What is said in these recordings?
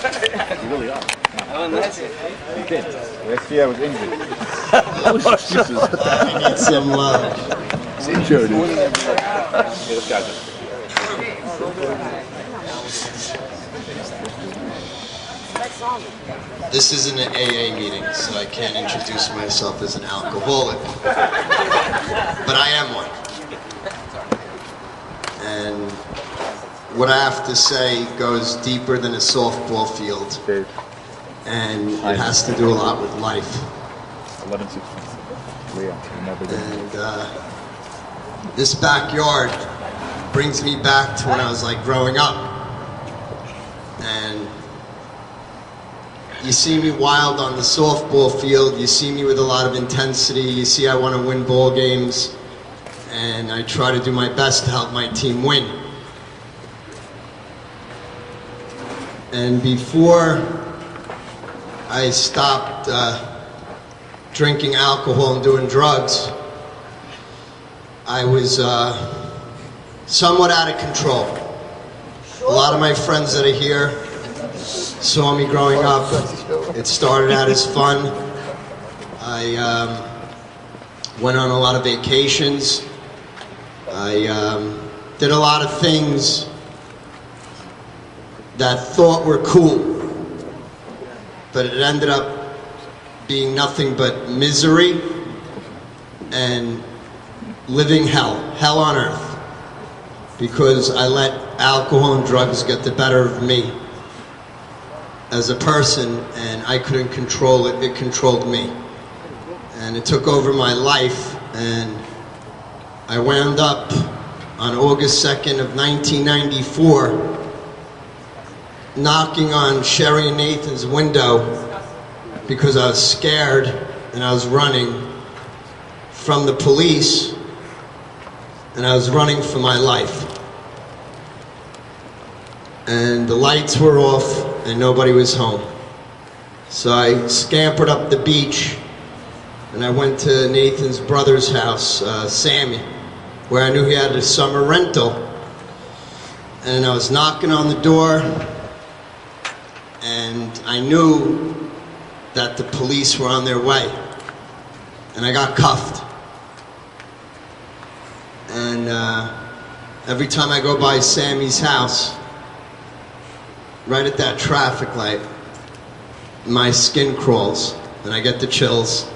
You really are. Oh, that's it. You did. Last year I was injured. I need some love. It's injured. Let's go. This isn't an AA meeting, so I can't introduce myself as an alcoholic. But I am one. And what I have to say goes deeper than a softball field. And it has to do a lot with life. 11:16. And this backyard brings me back to when I was like growing up. And you see me wild on the softball field, you see me with a lot of intensity, you see I want to win ball games, and I try to do my best to help my team win. And before I stopped drinking alcohol and doing drugs, I was somewhat out of control. A lot of my friends that are here saw me growing up. It started out as fun. I went on a lot of vacations. I did a lot of things that thought were cool, but it ended up being nothing but misery and living hell on earth, because I let alcohol and drugs get the better of me as a person, and I couldn't control it. It controlled me, and it took over my life. And I wound up on August 2nd of 1994 knocking on Sherry and Nathan's window because I was scared and I was running from the police, and I was running for my life. And the lights were off and nobody was home. So I scampered up the beach and I went to Nathan's brother's house, Sammy, where I knew he had a summer rental. And I was knocking on the door, and I knew that the police were on their way. And I got cuffed. And every time I go by Sammy's house, right at that traffic light, my skin crawls and I get the chills.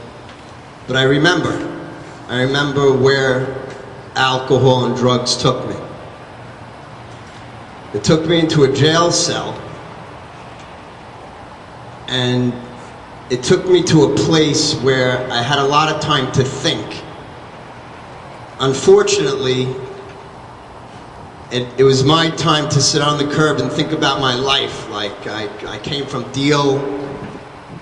But I remember where alcohol and drugs took me. It took me into a jail cell, and it took me to a place where I had a lot of time to think. Unfortunately, it was my time to sit on the curb and think about my life. Like, I came from Deal.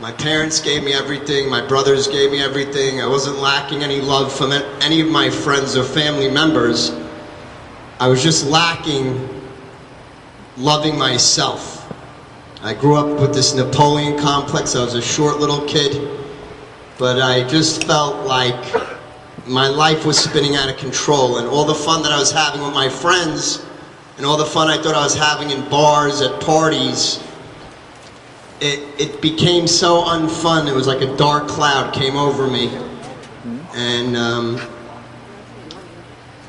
My parents gave me everything. My brothers gave me everything. I wasn't lacking any love from any of my friends or family members. I was just lacking loving myself. I grew up with this Napoleon complex. I was a short little kid, but I just felt like my life was spinning out of control, and all the fun that I was having with my friends and all the fun I thought I was having in bars, at parties, it became so unfun. It was like a dark cloud came over me. And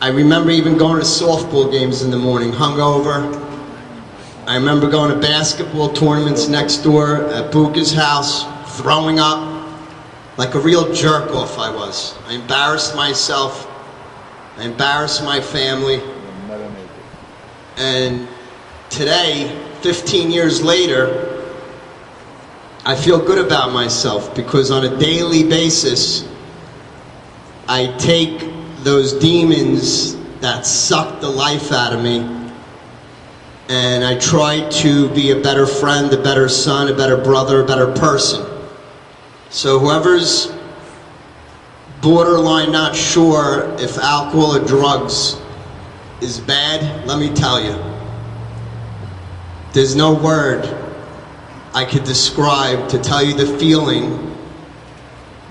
I remember even going to softball games in the morning, hungover. I remember going to basketball tournaments next door at Buka's house, throwing up. Like a real jerk off I was. I embarrassed myself. I embarrassed my family. And today, 15 years later, I feel good about myself, because on a daily basis, I take those demons that suck the life out of me, and I try to be a better friend, a better son, a better brother, a better person. So whoever's borderline not sure if alcohol or drugs is bad, let me tell you, there's no word I could describe to tell you the feeling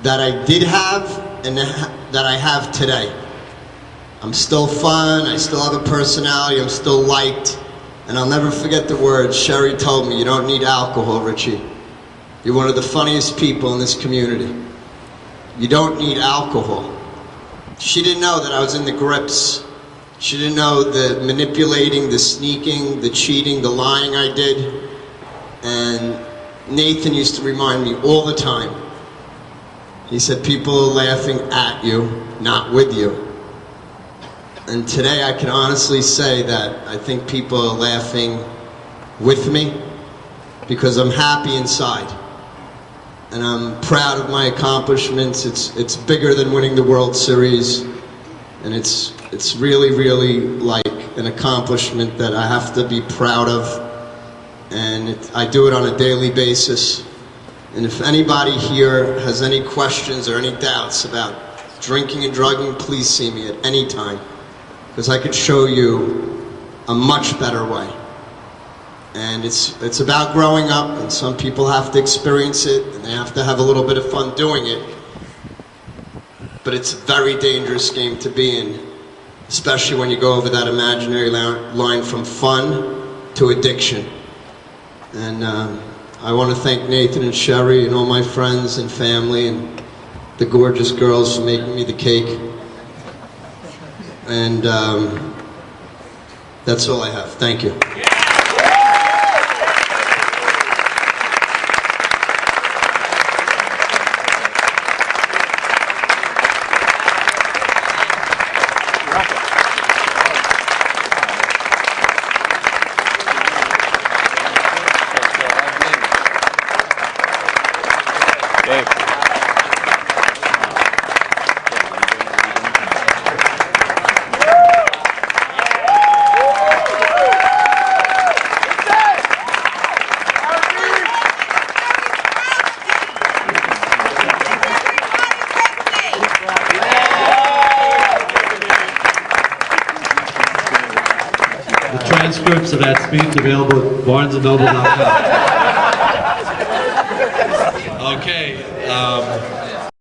that I did have and that I have today. I'm still fun, I still have a personality, I'm still liked, And I'll never forget the words Sherry told me, "You don't need alcohol, Richie. You're one of the funniest people in this community. You don't need alcohol." She didn't know that I was in the grips. She didn't know the manipulating, the sneaking, the cheating, the lying I did. And Nathan used to remind me all the time. He said, people are laughing at you, not with you. And today I can honestly say that I think people are laughing with me because I'm happy inside. And I'm proud of my accomplishments. It's bigger than winning the World Series. And it's really, really like an accomplishment that I have to be proud of. And I do it on a daily basis. And if anybody here has any questions or any doubts about drinking and drugging, please see me at any time. Because I could show you a much better way. And it's about growing up, and some people have to experience it, and they have to have a little bit of fun doing it. But it's a very dangerous game to be in, especially when you go over that imaginary line from fun to addiction. And I want to thank Nathan and Sherry and all my friends and family and the gorgeous girls for making me the cake. And that's all I have. Thank you. Transcripts of that speech available at barnesandnoble.com. Okay.